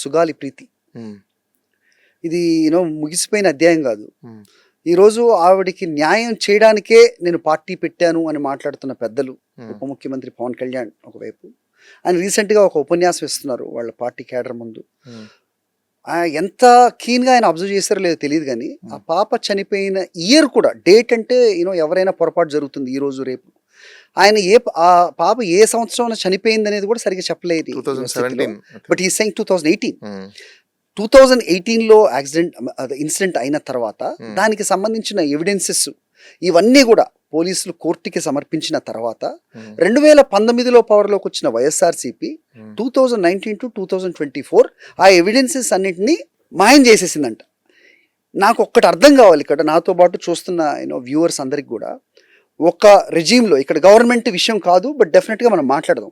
సుగాలి ప్రీతి. ఉమ్, ఇది ముగిసిపోయిన అధ్యాయం కాదు. ఉమ్, ఈరోజు ఆవిడికి న్యాయం చేయడానికే నేను పార్టీ పెట్టాను అని మాట్లాడుతున్న పెద్దలు, ఉప ముఖ్యమంత్రి పవన్ కళ్యాణ్ ఒకవైపు, ఆయన రీసెంట్గా ఒక ఉపన్యాసం ఇస్తున్నారు వాళ్ళ పార్టీ కేడర్ ముందు. ఉమ్, ఎంత కీన్గా ఆయన అబ్జర్వ్ చేస్తారో లేదో తెలియదు కానీ ఆ పాప చనిపోయిన ఇయర్ కూడా డేట్ అంటే ఎవరైనా పొరపాటు జరుగుతుంది ఈ రోజు రేపు. ఆయన ఆ పాప ఏ సంవత్సరం చనిపోయింది అనేది కూడా సరిగ్గా చెప్పలేదు. 2017. బట్ ఈ సెయింగ్ 2018. ఉమ్, 2018లో ఇన్సిడెంట్ అయిన తర్వాత దానికి సంబంధించిన ఎవిడెన్సెస్ ఇవన్నీ కూడా పోలీసులు కోర్టుకి సమర్పించిన తర్వాత 2019లో పవర్లోకి వచ్చిన వైఎస్ఆర్సీపీ 2019 to 2024 ఆ ఎవిడెన్సెస్ అన్నింటినీ మాయం చేసేసిందంట. నాకు ఒక్కటి అర్థం కావాలి ఇక్కడ నాతో పాటు చూస్తున్న వ్యూవర్స్ అందరికి కూడా, ఒక రెజీమ్లో ఇక్కడ గవర్నమెంట్ విషయం కాదు, బట్ డెఫినెట్గా మనం మాట్లాడదాం.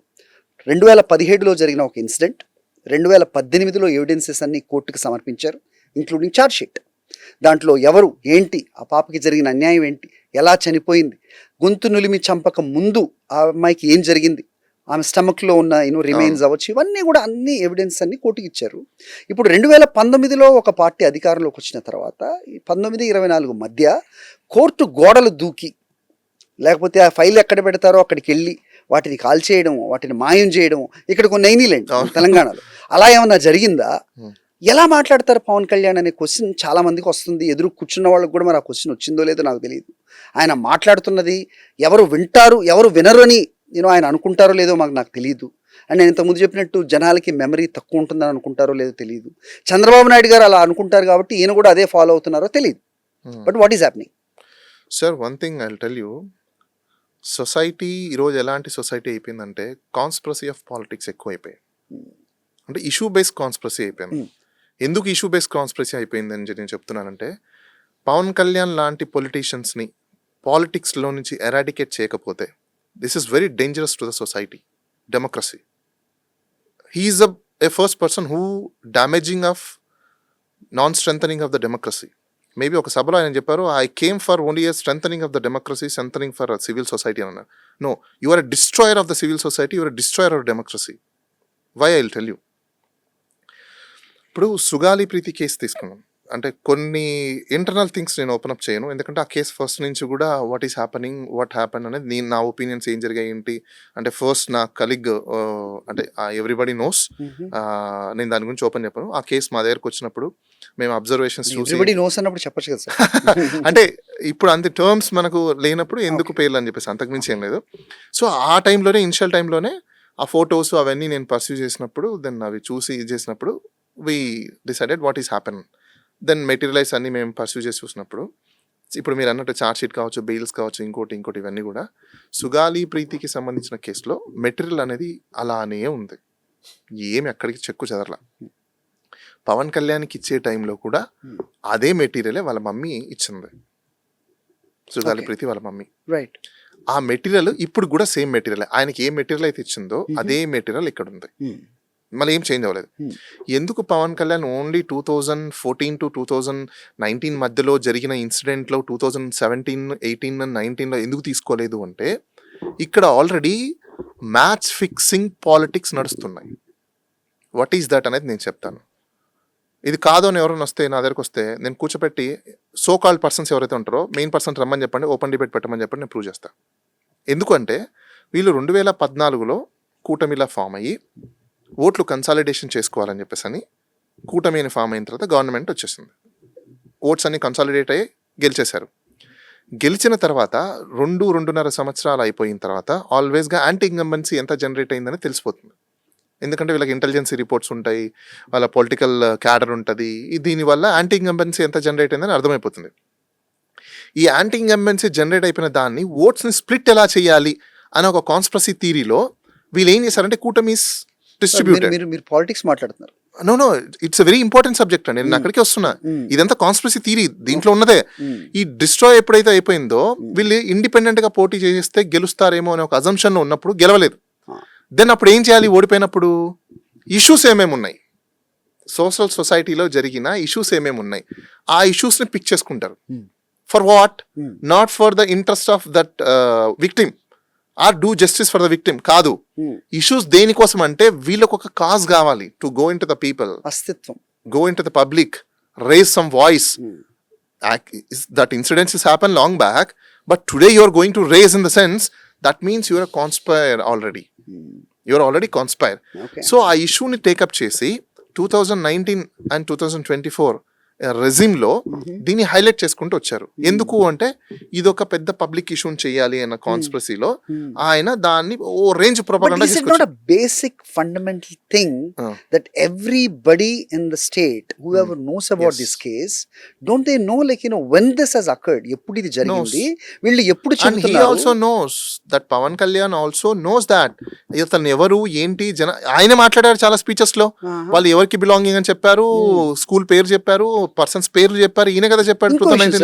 2017లో జరిగిన ఒక ఇన్సిడెంట్, 2018లో ఎవిడెన్సెస్ అన్ని కోర్టుకు సమర్పించారు, ఇంక్లూడింగ్ ఛార్జ్ షీట్. దాంట్లో ఎవరు ఏంటి, ఆ పాపకి జరిగిన అన్యాయం ఏంటి, ఎలా చనిపోయింది, గొంతు నులిమి చంపక ముందు ఆ అమ్మాయికి ఏం జరిగింది, ఆమె స్టమక్లో ఉన్న రిమైన్స్ అవ్వచ్చు, ఇవన్నీ కూడా అన్ని ఎవిడెన్స్ అన్ని కోర్టుకి ఇచ్చారు. ఇప్పుడు 2019లో ఒక పార్టీ అధికారంలోకి వచ్చిన తర్వాత 19-24 మధ్య కోర్టు గోడలు దూకి, లేకపోతే ఆ ఫైల్ ఎక్కడ పెడతారో అక్కడికి వెళ్ళి వాటిని కాల్ చేయడం, వాటిని మాయం చేయడం, ఇక్కడ కొన్ని అయినాయిలేండి తెలంగాణలో, అలా ఏమన్నా జరిగిందా? ఎలా మాట్లాడతారు పవన్ కళ్యాణ్ అనే క్వశ్చన్ చాలా మందికి వస్తుంది. ఎదురు కూర్చున్న వాళ్ళకి కూడా మరి ఆ క్వశ్చన్ వచ్చిందో లేదో నాకు తెలియదు. ఆయన మాట్లాడుతున్నది ఎవరు వింటారు ఎవరు వినరు అని ఆయన అనుకుంటారో లేదో నాకు తెలియదు. అండ్ నేను ఇంతకుముందు చెప్పినట్టు జనాలకి మెమరీ తక్కువ ఉంటుందని అనుకుంటారో లేదో తెలియదు. చంద్రబాబు నాయుడు గారు అలా అనుకుంటారు కాబట్టి ఈయన కూడా అదే ఫాలో అవుతున్నారో తెలియదు. But what is happening? Sir, one thing I will tell you, society ఈరోజు ఎలాంటి సొసైటీ అయిపోయిందంటే కాన్స్పిరసీ ఆఫ్ పాలిటిక్స్ ఎక్కువ అయిపోయాయి. అంటే ఇష్యూ బేస్డ్ కాన్స్పిరసీ అయిపోయింది. ఎందుకు ఇష్యూ బేస్డ్ కాన్స్పిరసీ అయిపోయింది అని నేను చెప్తున్నానంటే, పవన్ కళ్యాణ్ లాంటి పొలిటీషియన్స్ని పాలిటిక్స్లో నుంచి ఎరాడికేట్ చేయకపోతే this is very dangerous to the society, democracy. He is a first person who damaging of non-strengthening of the democracy. Maybe ఒక సభలో ఆయన చెప్పారు, I came for only a strengthening of the democracy, strengthening for civil society అని అన్నారు. No, you are a destroyer of the civil society, you are a destroyer of democracy. Why? I will tell you. ఇప్పుడు సుగాలి ప్రీతి case తీసుకున్నాం అంటే కొన్ని internal things నేను open up చేయను, ఎందుకంటే ఆ కేసు ఫస్ట్ నుంచి కూడా what is happening, what happen అనేది నేను నా ఒపీనియన్స్ ఏం జరిగాయి ఏంటి అంటే, ఫస్ట్ నా కలీగ్ అంటే ఎవ్రీబడి నోస్, నేను దాని గురించి ఓపెన్ చెప్పాను. ఆ కేసు మా దగ్గరకు వచ్చినప్పుడు మేము అబ్జర్వేషన్స్ చూసి చెప్పచ్చు కదా అంటే ఇప్పుడు అంత టర్మ్స్ మనకు లేనప్పుడు ఎందుకు పేర్లు అని చెప్పేసి అంతకుమించి ఏం లేదు. సో ఆ టైంలోనే ఇనిషియల్ టైంలోనే ఆ ఫొటోస్ అవన్నీ నేను పర్సూ చేసినప్పుడు, దెన్ అవి చూసి ఇది చేసినప్పుడు we decided what is happen. Then materialise అన్ని మేము పర్సూ చేసి చూసినప్పుడు, ఇప్పుడు మీరు అన్నట్టు ఛార్జ్ షీట్ కావచ్చు, బెయిల్స్ కావచ్చు, ఇంకోటి ఇవన్నీ కూడా సుగాలి ప్రీతికి సంబంధించిన కేసులో మెటీరియల్ అనేది అలానే ఉంది, ఏమి ఎక్కడికి చెక్కు చెదరలా. పవన్ కళ్యాణ్కి ఇచ్చే టైంలో కూడా అదే మెటీరియలే వాళ్ళ మమ్మీ ఇచ్చింది, సుగాలి ప్రీతి వాళ్ళ మమ్మీ. రైట్. ఆ మెటీరియల్ ఇప్పుడు కూడా సేమ్ మెటీరియల్, ఆయనకి ఏ మెటీరియల్ అయితే ఇచ్చిందో అదే మెటీరియల్ ఇక్కడ ఉంది, మళ్ళీ ఏం చేంజ్ అవ్వలేదు. ఎందుకు పవన్ కళ్యాణ్ ఓన్లీ 2014 to 2019 మధ్యలో జరిగిన ఇన్సిడెంట్లో 2017, 18, 19లో ఎందుకు తీసుకోలేదు అంటే, ఇక్కడ ఆల్రెడీ మ్యాచ్ ఫిక్సింగ్ పాలిటిక్స్ నడుస్తున్నాయి. వాట్ ఈస్ దట్ అనేది నేను చెప్తాను. ఇది కాదు అని ఎవరైనా వస్తే నా దగ్గరకు వస్తే నేను కూర్చోపెట్టి సో కాల్డ్ పర్సన్స్ ఎవరైతే ఉంటారో మెయిన్ పర్సన్ రమ్మని చెప్పండి, ఓపెన్ డిబేట్ పెట్టమని చెప్పండి, నేను ప్రూవ్ చేస్తాను. ఎందుకంటే వీళ్ళు 2014లో కూటమిలా ఫామ్ అయ్యి ఓట్లు కన్సాలిడేషన్ చేసుకోవాలని చెప్పేసి అని కూటమి అని ఫామ్ అయిన తర్వాత గవర్నమెంట్ వచ్చేసింది. ఓట్స్ అన్ని కన్సాలిడేట్ అయ్యి గెలిచేశారు. గెలిచిన తర్వాత 2-2.5 సంవత్సరాలు అయిపోయిన తర్వాత ఆల్వేస్గా యాంటీ ఇన్కంబెన్సీ ఎంత జనరేట్ అయిందని తెలిసిపోతుంది. ఎందుకంటే వీళ్ళకి ఇంటెలిజెన్సీ రిపోర్ట్స్ ఉంటాయి, వాళ్ళ పొలిటికల్ క్యాడర్ ఉంటుంది. దీనివల్ల యాంటీ ఇన్కంబెన్సీ ఎంత జనరేట్ అయిందని అర్థమైపోతుంది. ఈ యాంటీ ఇన్కంబెన్సీ జనరేట్ అయిపోయిన దాన్ని ఓట్స్ని స్ప్లిట్ ఎలా చేయాలి అనే ఒక కాన్స్పిరసీ థియరీలో వీళ్ళు ఏం చేశారంటే కూటమిస్ డిస్ట్రిబ్యూటెడ్. మీరు పాలిటిక్స్ మాట్లాడుతున్నారు. No, it's very important subject అండి, నేను అక్కడికి వస్తున్నా. ఇదంతా కాన్స్పిరసీ థియరీ, దీంట్లో ఉన్నదే. ఈ డిస్ట్రాయ్ ఎప్పుడైతే అయిపోయిందో వీళ్ళు ఇండిపెండెంట్ గా పోటీ చేస్తే గెలుస్తారేమో అనే ఒక అజంప్షన్ లో ఉన్నప్పుడు గెలవలేదు. దెన్ అప్పుడు ఏం చేయాలి? ఓడిపోయినప్పుడు ఇష్యూస్ ఏమేమి ఉన్నాయి, సోషల్ సొసైటీలో జరిగిన ఇష్యూస్ ఏమేమి ఉన్నాయి, ఆ ఇష్యూస్ ని పిక్ చేసుకుంటారు. For what? Not for the interest of that victim, or do justice for the victim కాదు. ఇష్యూస్ దేనికోసం అంటే వీళ్ళకి ఒక కాజ్ కావాలి to go in to the people, అస్తిత్వం, go into the public, raise some voice. That incidents has happened long back, but today you are going to raise in the sense that means you are a conspire already. You are already conspire. Okay. So ఆ ఇష్యూని take up చేసి 2019 and 2024 regime లో దీన్ని highlight చేసుకుంటూ వచ్చారు. ఎందుకు అంటే ఇది ఒక పెద్ద పబ్లిక్ ఇష్యూని చేయాలి అన్న కాన్స్పిరసీలో ఆయన దాన్ని ఓ రేంజ్ ప్రొపగండా తీసుకొచ్చారు. Basic fundamental thing that everybody in the state who ever knows about this case don't they know like when this has occurred, ఎప్పుడు ఇది జరిగింది, వీళ్ళు ఎప్పుడు And he also knows that Pawan Kalyan also knows that ఇతను ఎవరు ఏంటి ఆయన మాట్లాడారు చాలా స్పీచెస్ లో, వాళ్ళు ఎవరికి బిలాంగింగ్ అని చెప్పారు, స్కూల్ పేరు చెప్పారు, పర్సన్స్ పేర్లు చెప్పారు, ఈయన కదా చెప్పారు.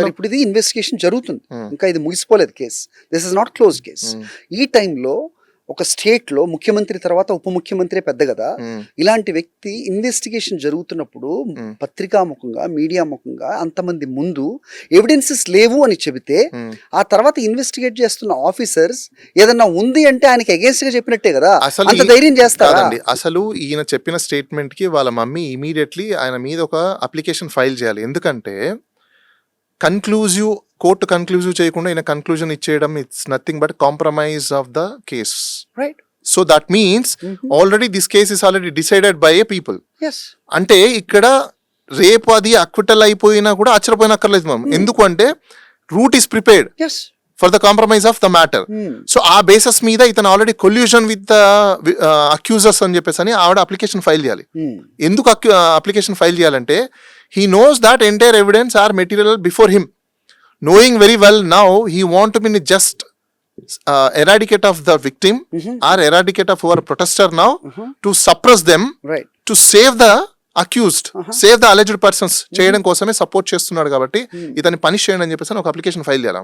ఇప్పుడు ఇది ఇన్వెస్టిగేషన్ జరుగుతుంది, ఇంకా ఇది ముగిసిపోలేదు case, this is not close case. ఈ టైంలో ఒక స్టేట్ లో ముఖ్యమంత్రి తర్వాత ఉప ముఖ్యమంత్రి పెద్ద కదా, ఇలాంటి వ్యక్తి ఇన్వెస్టిగేషన్ జరుగుతున్నప్పుడు పత్రికా ముఖంగా మీడియా ముఖంగా అంతమంది ముందు ఎవిడెన్సెస్ లేవు అని చెబితే ఆ తర్వాత ఇన్వెస్టిగేట్ చేస్తున్న ఆఫీసర్స్ ఏదన్నా ఉంది అంటే ఆయనకి అగేన్స్ట్ గా చెప్పినట్టే కదా, అంత ధైర్యం చేస్తారా? అసలు ఈయన చెప్పిన స్టేట్మెంట్ కి వాళ్ళ మమ్మీ ఇమీడియట్లీ ఆయన మీద ఒక అప్లికేషన్ ఫైల్ చేయాలి. ఎందుకంటే కన్క్లూజివ్ కోర్టు కన్క్లూజివ్ చేయకుండా ఈయన కన్క్లూజన్ ఇచ్చేయడం it's nothing but compromise of the case. Right. So that means already this case is already decided by A people. yes అంటే ఇక్కడ రేపు అది అక్విటల్ అయిపోయినా కూడా ఆశ్చర్యపోయినక్కర్లేదు మనం. ఎందుకు అంటే root is prepared yes for the compromise of the matter. So ఆ బేసస్ మీద ఇతను already collusion with the accusers అని చెప్పేసి అని ఆవిడ అప్లికేషన్ ఫైల్ చేయాలి. ఎందుకు అప్లికేషన్ ఫైల్ చేయాలంటే he knows that entire evidence are material before him, knowing very well now he want to be just eradicate of the victim or eradicate of our protester now to suppress them, right, to save the accused, save the alleged persons చేయడం కోసమే support చేస్తున్నాడు. కాబట్టి ఇతన్ని punish చేయండి అని చెప్పేసి ఒక application file చేయాలి.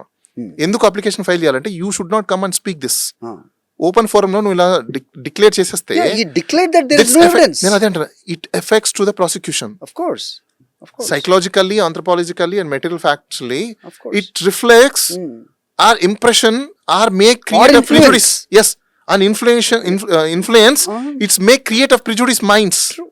ఎందుకు అప్లికేషన్ ఫైల్ చేయాలంటే you should not come and speak this open forum లో నువ్వు ఇలా డిక్లేర్ చేసేస్తే నేను అదే అంటాను, it effects to the prosecution. of course Psychologically, anthropologically and material factually, it reflects our impression or may create a prejudice. Yes, an influence it's may create a prejudice minds. True.